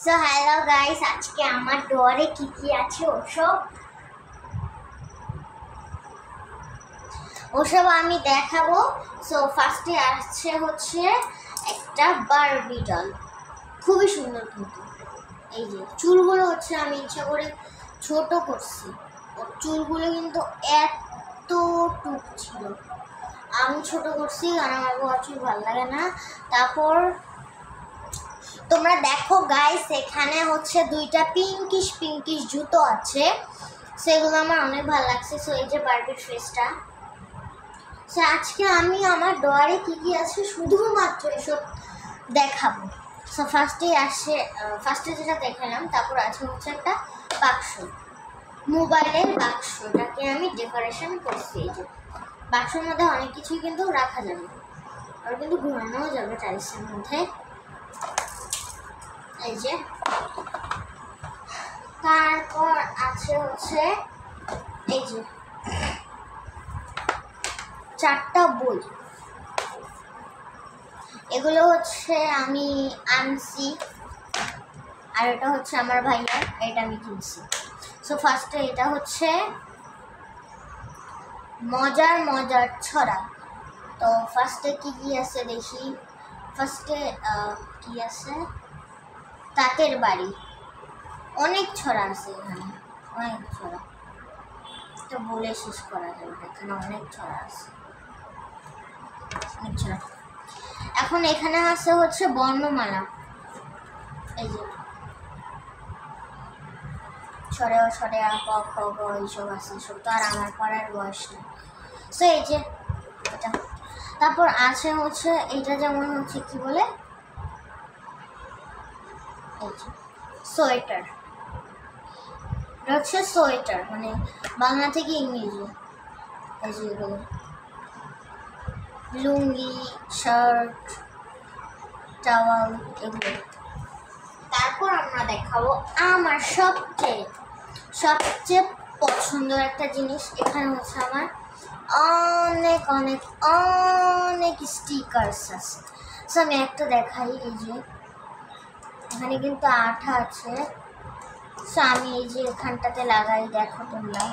So hello guys, আজকে আমার ডোরে কি আছে ওসব আমি দেখাবো। সো ফার্স্টে আসছে হচ্ছে একটা বারবি ডল, খুবই সুন্দর কিন্তু। এই যে চুলগুলো হচ্ছে আমি ইচ্ছা করে ছোট করছি, ওর চুলগুলো কিন্তু এতটুক ছিল, আমি ছোট করছি কারণ আমার বড় চুল ভালো লাগে না। তারপর তোমরা দেখো গাইস, এখানে হচ্ছে দুইটা পিঙ্কিশ জুতো আছে, সেগুলো আমার অনেক ভালো লাগছে। সো এই যে বারবির ফেসটা। সো আজকে আমি আমার ডয়ারে কি আছে শুধুমাত্র এসব দেখাবো। সো ফার্স্টে যেটা দেখালাম, তারপর আছে হচ্ছে একটা বাক্স, মোবাইলের বাক্স, এটাকে আমি ডেকোরেশন করছি। এই যে বাক্সের মধ্যে অনেক কিছুই কিন্তু রাখা যাবে, আর কিন্তু ঘোরানোও যাবে টাইলসের মধ্যে। এই যে তারপর আছে হচ্ছে এই যে 4টা বই, এগুলো হচ্ছে আমি আনছি, আর এটা হচ্ছে আমার ভাইয়ার, এটা আমি কিনছি। সো ফার্স্টে এটা হচ্ছে মজার ছড়া। তো ফার্স্টে কি আছে দেখি। ফার্স্টে কি আছে, তাঁতের বাড়ি, অনেক ছড়া আছে এখানে, অনেক ছড়া, তো বলে শেষ করা যাবে, এখানে অনেক ছড়া আছে, অনেক ছড়া। এখন এখানে আছে হচ্ছে বর্ণমালা, এই যে ছড়ে ক খ গ এইসব আছে, সব তো আর আমার পড়ার বয়স নেই। সো এই যে এটা, তারপর আছে হচ্ছে এইটা, যেমন হচ্ছে কি বলে, এই যে সোয়েটার, এটা হচ্ছে সোয়েটার, মানে বাংলা থেকে ইংরেজি। এই যে এগুলো লুঙ্গি, শার্ট, টাওয়াল, এগুলো। তারপর আমরা দেখাবো আমার সবচেয়ে পছন্দের একটা জিনিস। এখানে হচ্ছে আমার অনেক স্টিকার্স আছে। সো আমি একটা দেখাই, এই যে এখানে কিন্তু আঠা আছে। সো আমি এই যে এখানটাতে লাগাই, দেখো তোমরা,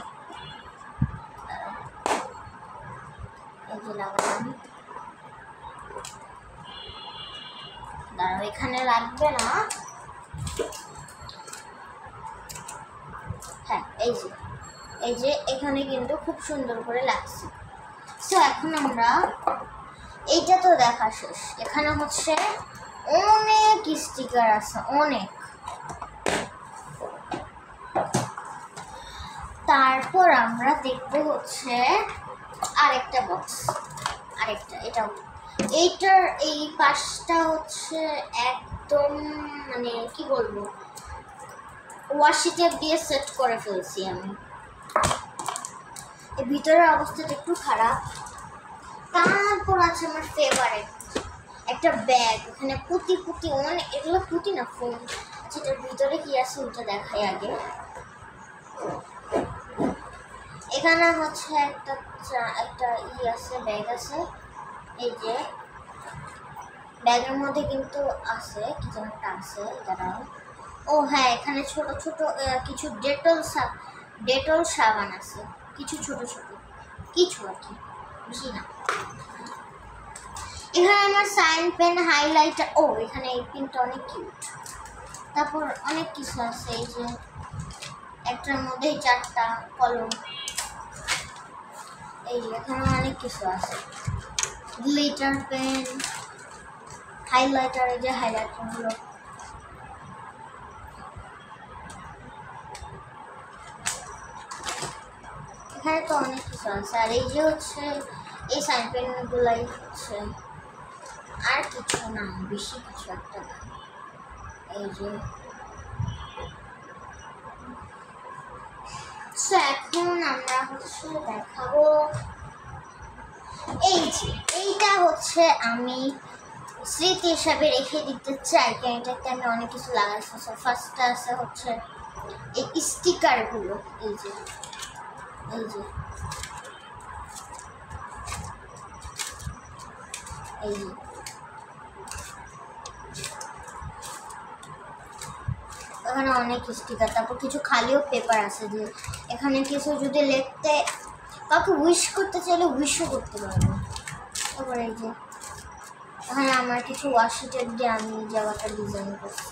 এই যে লাগালাম, দাঁড়াও এখানে লাগবে না, হ্যাঁ এই যে এখানে কিন্তু খুব সুন্দর করে লাগছে। সো এখন আমরা এইটা তো দেখা শেষ, এখানে হচ্ছে অনেক স্টিকার আছে, অনেক। তারপর আমরা দেখবো হচ্ছে আরেকটা বক্স, এইটার এই পাশটা হচ্ছে একদম, মানে কি বলবো, ওয়াশি টেপ দিয়ে সেট করে ফেলছি আমি। এর ভিতরের অবস্থাটা একটু খারাপ। তারপর আছে আমার ফেভারিট একটা ব্যাগ, এখানে পুঁতি অনেক, এগুলো পুঁতি না, ফোন। আচ্ছা, এটার ভিতরে কি আছে ওটা দেখাই আগে। এখানে হচ্ছে একটা আছে, ব্যাগ আছে। এই যে ব্যাগের মধ্যে কিন্তু আছে কি যেন একটা আছে, দাঁড়াও। ও হ্যাঁ, এখানে ছোট কিছু ডেটল সাবান আছে, কিছু ছোট কিছু আর কি, বেশি না। এখানে আমার সাইন পেন, হাইলাইটার, এখানে এই পেনটা অনেক কিউট। তারপর অনেক কিছু আছে, এই যে একটার মধ্যে 4টা কলম, এই যে এখানে অনেক কিছু আছে, গ্লিটার পেন, হাইলাইটার, এই যে হাইলাইটারগুলো। এখানে তো অনেক কিছু আছে, আর এই যে হচ্ছে এই সাইন পেনগুলাই হচ্ছে, আর কিছু না, বেশি কিছু একটা না। এই যে এখন আমরা হচ্ছে দেখাবো, এই যে এইটা হচ্ছে আমি স্মৃতি হিসাবে রেখে দিতে চাই, কারণ এটাতে আমি অনেক কিছু লাগাইছি। ফার্স্টটা আছে হচ্ছে এই স্টিকারগুলো, এই যে এখানে অনেক স্টিকার, তারপর কিছু খালিও পেপার আছে যে এখানে কিছু যদি লিখতে কাউকে উইশ করতে চাইলে উইশও করতে পারবো। তারপর এই যে এখানে আমার কিছু ওয়াশি টেপ দিয়ে আমি জায়গাটা ডিজাইন করছি,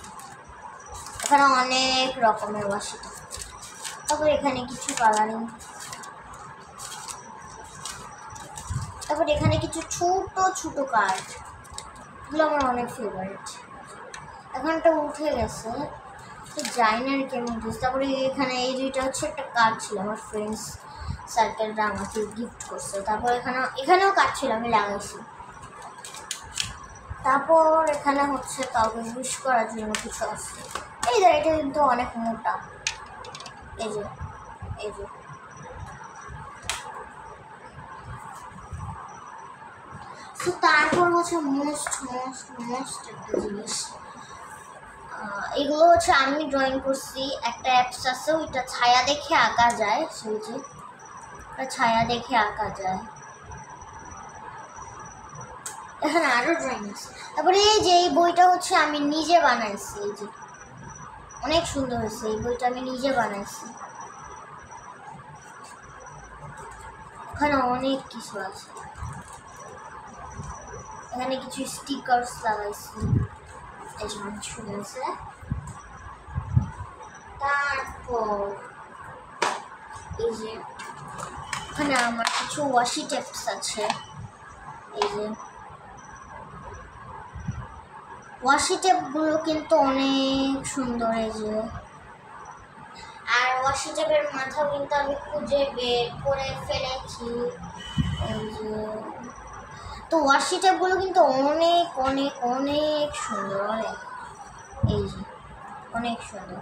এখানে অনেক রকমের ওয়াশি টেপ। তারপর এখানে কিছু কালারিং, তারপর এখানে কিছু ছোট ছোট কার্ড, এগুলো আমার অনেক ফেভারিট। এখানটা উঠে গেছে তো যাই না আর কেমন বুঝতে। তারপরে এখানে এই দুইটা হচ্ছে একটা কার্ড ছিল আমার ফ্রেন্ডস সার্কেলটা আমাকে গিফট করছে। তারপর এখানেও কার্ড ছিল, আমি লাগাইছি। তারপর এখানে হচ্ছে কাউকে উইশ করার জন্য কিছু আছে। এই যে এটা কিন্তু অনেক মোটা, এই যে এই যে। তো তারপর হচ্ছে মোস্ট একটা জিনিস, এগুলো হচ্ছে আমি ড্রয়িং করছি। একটা অ্যাপস আছে, ওইটা ছায়া দেখে আঁকা যায়, সেই যে ছায়া দেখে আঁকা যায়। এখানে আরো ড্রয়িং আছে। তারপরে এই যে এই বইটা হচ্ছে আমি নিজে বানাইছি, এই যে অনেক সুন্দর হয়েছে। এই বইটা আমি নিজে বানাইছি। এখানে অনেক কিছু আছে, এখানে কিছু স্টিকার্স লাগাইছি, এই যে অনেক সুন্দর হয়েছে। তারপর এই যে এখানে আমার কিছু ওয়াশি টেপস আছে, এই যে ওয়াশি টেপগুলো কিন্তু অনেক সুন্দর। এই যে আর ওয়াশি টেপের মাথাও কিন্তু আমি খুঁজে বের করে ফেলেছি, এই যে। তো ওয়াশি টেপগুলো কিন্তু অনেক অনেক অনেক সুন্দর, অনেক, এই যে অনেক সুন্দর।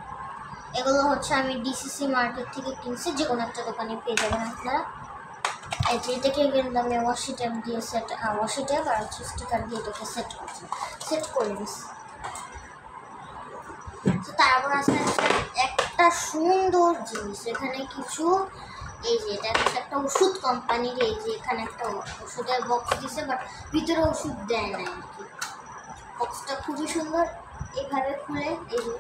এগুলো হচ্ছে আমি ডিসিসি মার্কেট থেকে কিনছি, যে কোনো একটা দোকানে পেয়ে যাবেন আপনারা। এই যে এটাকে কিন্তু আমি ওয়াশি টেপ দিয়ে ওয়াশি টেপ আর স্টিকার দিয়ে এটাকে সেট করে দিচ্ছি। তো তারপর আছে একটা সুন্দর জিনিস, এখানে কিছু, এই যে এটা হচ্ছে একটা ওষুধ কোম্পানির। এই যে এখানে একটা ওষুধের বক্স দিছে, বাট ভিতরে ওষুধ দেয় না আর কি। বক্সটা খুবই সুন্দর, এইভাবে খুলে, এই যে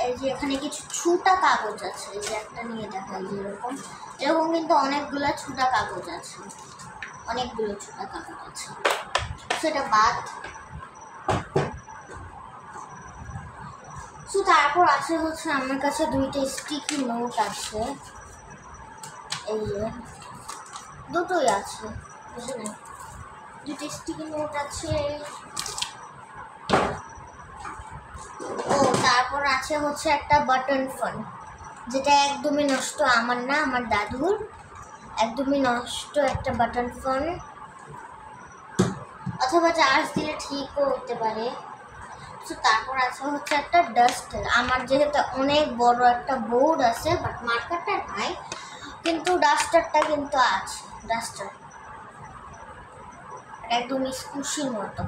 এই যে এখানে কিছু ছোটা কাগজ আছে, এই যে একটা নিয়ে দেখায় যে এরকম এরকম কিন্তু অনেকগুলো ছোটা কাগজ আছে, অনেকগুলো ছোটা কাগজ আছে। সেটা বাদ। তো তারপর আছে হচ্ছে আমার কাছে দুইটা স্টিকি নোট আছে, এই যে দুটোই আছে, বুঝলেন, দুটো স্টিকি নোট আছে। ও তারপর আছে হচ্ছে একটা বাটন ফোন, যেটা একদমই নষ্ট, আমার না, আমার দাদুর, একদমই নষ্ট একটা বাটন ফোন, অথবা চার্জ দিলে ঠিকও হতে পারে। তো তারপর আছে হচ্ছে একটা ডাস্টার, আমার যেহেতু অনেক বড় একটা বোর্ড আছে, বাট মার্কারটা নাই, কিন্তু ডাস্টারটা কিন্তু আছে। ডাস্টার একদম স্কুশির মতো।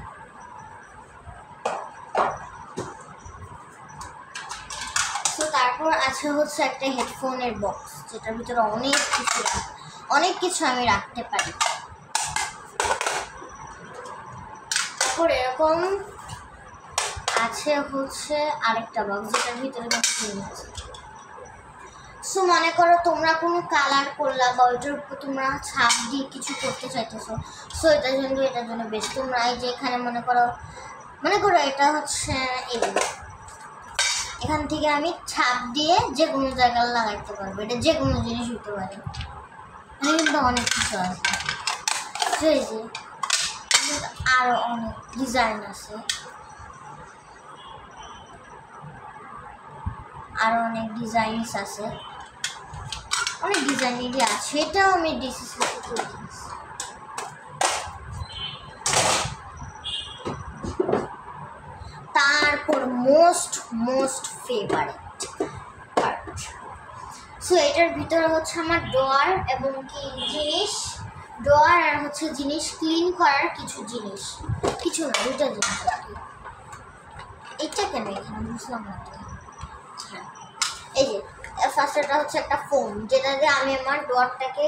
তো তারপর আছে হচ্ছে একটা হেডফোনের বক্স, যেটার ভিতরে অনেক কিছু আমি রাখতে পারি। তারপর এরকম আছে হচ্ছে আরেকটা বক্স, যেটার ভিতরে আছে। সো মনে করো তোমরা কোনো কালার করলা বা ওইটার উপর তোমরা ছাপ দিয়ে কিছু করতে চাইতেছো, সো এটার জন্য বেশ। তোমরা এই যে এখানে মনে করো এটা হচ্ছে এখান থেকে আমি ছাপ দিয়ে যে কোনো জায়গায় লাগাইতে পারবো, এটা যে কোনো জিনিস হতে পারে। কিন্তু অনেক কিছু আছে, এই যে আরো অনেক ডিজাইন আছে, আরো অনেক ডিজাইনস আছে, অনেক ডিজাইনেরই আছে। এটাও আমি ডিসিসি থেকে দিয়েছি। তারপর মোস্ট ফেভারিট পার্ট, সো এটার ভিতরে হচ্ছে আমার ড্রয়ার এবং কি জিনিস, ড্রয়ার আর হচ্ছে জিনিস ক্লিন করার কিছু জিনিস, কিছু না, দুটো জিনিস আর কি। এটা কেন এখানে বুঝলাম না। হ্যাঁ, এই যে ফার্স্টটা হচ্ছে একটা ফোম, যেটা দিয়ে আমি আমার ড্রয়ারটাকে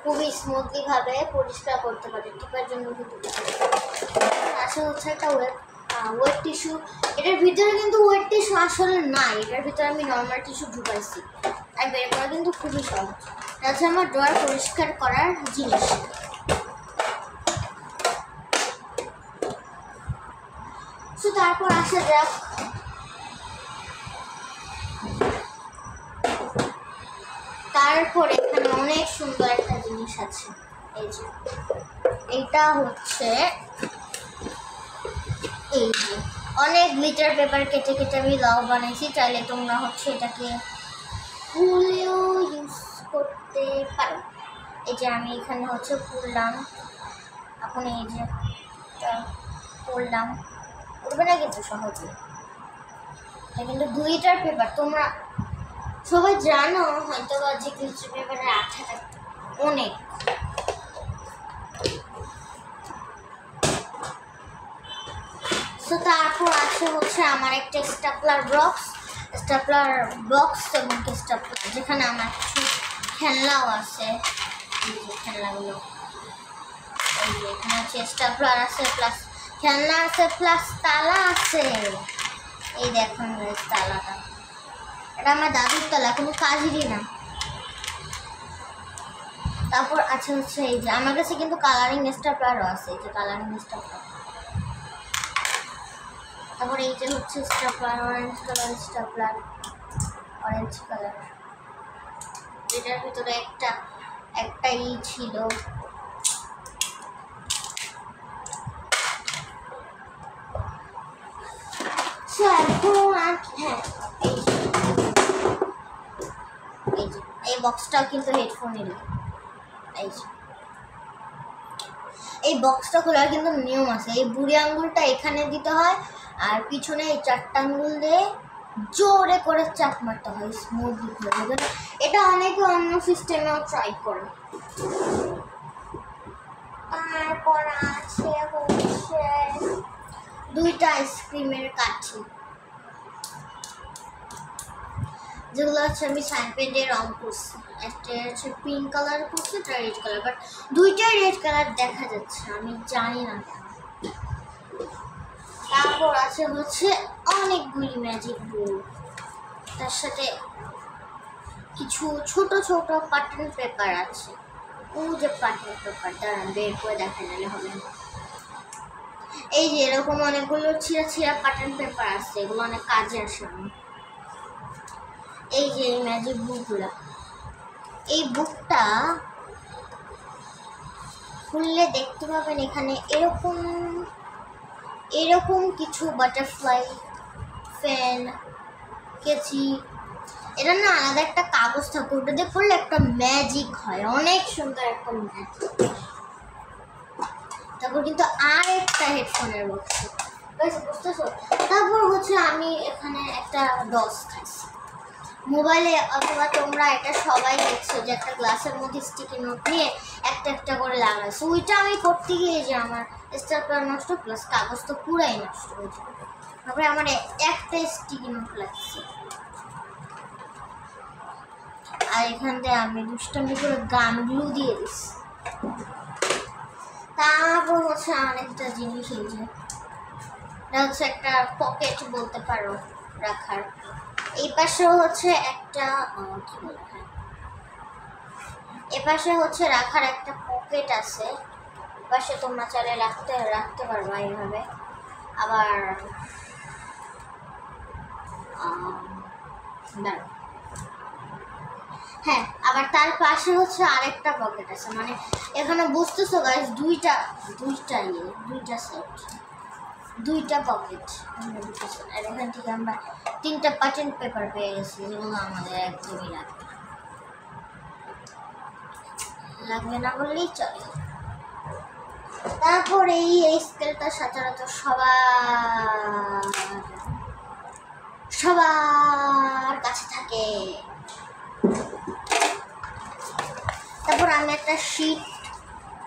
খুবই স্মুথলি ভাবে পরিষ্কার করতে পারি, টিপার জন্য কিন্তু। আসলে হচ্ছে একটা ওয়েট টিস্যু, এটার ভিতরে কিন্তু ওয়েট টিস্যু আসলে নাই, এটার ভিতরে আমি নর্মাল টিস্যু ঢুকাইছি আর বের করা কিন্তু খুবই সহজ। এটা হচ্ছে আমার ড্রয়ার পরিষ্কার করার জিনিস। তো তারপর আসা যাক তারপর এখানে অনেক সুন্দর একটা জিনিস আছে। এই যে এটা হচ্ছে এই যে অনেক গ্লিটার পেপার কেটে কেটে আমি লাউ বানাইছি, চাইলে তোমরা হচ্ছে এটাকে ফুলেও ইউজ করতে পারো। এই যে আমি এখানে হচ্ছে ফুললাম, এখন এই যে ফুললাম, উঠবে না কিন্তু সহজে। এটা কিন্তু 2 লিটার পেপার, তোমরা সবাই জানো হয়তো যে গ্লিটার পেপারের আঠাটা অনেক। তো তারপর আছে হচ্ছে আমার একটা স্টাপলার বক্স এবং স্টাপলার, যেখানে আমার কিছু খেলনাও আছে। এই যে খেলনাগুলো, এই যে এখানে হচ্ছে স্টাপলার আছে প্লাস খেলনা আছে প্লাস তালা আছে। এই দেখুন তালাটা, এটা আমার দাদুর তালা, কোনো কাজেরই না। তারপর আছে হচ্ছে এই যে আমার কাছে কিন্তু কালারিং স্টাপলারও আছে, এই যে কালারিং স্টাপলার। তারপর এই যে হচ্ছে stapler, orange colour stapler, orange colour. এটার ভিতরে একটা ই ছিল, হ্যাঁ এই বক্সটাও কিন্তু হেডফোনের। এই বক্সটা খোলার কিন্তু নিয়ম আছে, এই বুড়ি আঙ্গুলটা এখানে দিতে হয় আর পিছনে এই 4টা আঙ্গুল দিয়ে জোরে করে চাপ মারতে হয়, স্মুথলি হয়ে যাবে। এটা অনেকে অন্য সিস্টেমেও ট্রাই করে। তারপর আছে হচ্ছে 2টা আইসক্রিমের কাঠি, যেগুলো হচ্ছে আমি সাইন পেন্টে রং করছি। একটা হচ্ছে পিঙ্ক কালার করছি, একটা রেড কালার, বাট 2টাই রেড কালার দেখা যাচ্ছে, আমি জানি না কেন। তারপর আছে হচ্ছে অনেকগুলি ম্যাজিক বোর্ড, তার সাথে কিছু ছোট ছোট বাটন পেপার আছে। ও যে বাটন পেপার, দাঁড়ান বের করে দেখা গেলে হবে না। এই যে এরকম অনেকগুলো ছিঁড়া ছিঁড়া বাটন পেপার আছে, এগুলো অনেক কাজে আসে। এই যে এই ম্যাজিক বুকগুলা, এই বুকটা খুললে দেখতে পাবেন এখানে এরকম কিছু বাটারফ্লাই, ফ্যান, কেচি। এটা না আলাদা একটা কাগজ থাকে, ওটা দিয়ে পড়লে একটা ম্যাজিক হয়, অনেক সুন্দর একটা ম্যাজিক। তারপর কিন্তু আর একটা হেডফোনের বক্স, বুঝতেছো? তারপর হচ্ছে আমি এখানে একটা ডস খাইছি মোবাইলে, অথবা তোমরা এটা সবাই দেখছো যে একটা গ্লাসের মধ্যে স্টিকি নোট নিয়ে একটা একটা করে লাগাইছে। ওইটা আমি করতে গিয়ে যে আমার স্টাপলার নষ্ট প্লাস কাগজ তো পুরাই নষ্ট হয়েছে। তারপরে আমার একটা স্টিকি নোট লাগছে, আর এখান থেকে আমি দুষ্টামি করে গানগুলো দিয়ে দিচ্ছি। তারপর হচ্ছে আরেকটা জিনিস, এই যে এটা হচ্ছে একটা পকেট বলতে পারো রাখার। এই পাশে হচ্ছে একটা কি বলে, এ পাশে হচ্ছে রাখার একটা পকেট আছে, পাশে তোমরা চাইলে রাখতে পারবা এইভাবে। আবার হ্যাঁ, আবার তার পাশে হচ্ছে আরেকটা পকেট আছে, মানে এখানে বুঝতেছো গাইস, দুইটা সেট, 2টা পকেট। আর এখান থেকে আমরা 3টা বাটন পেপার পেয়ে গেছি, যেগুলো আমাদের একদমই লাগবে না বললেই চলে। তারপরে এই স্কেলটা সচরাচর সবার কাছে থাকে। তারপর আমি একটা শীট,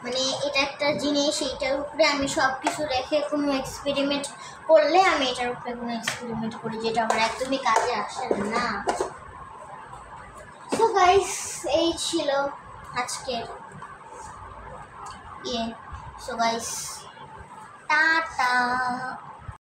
মানে এটা একটা জিনিস, এইটার উপরে আমি সব কিছু রেখে কোনো এক্সপেরিমেন্ট করলে আমি এটার উপরে কোনো এক্সপেরিমেন্ট করি, যেটা আমার একদমই কাজে আসে না। সো গাইস, এই ছিল আজকের সো গাইস, টাটা।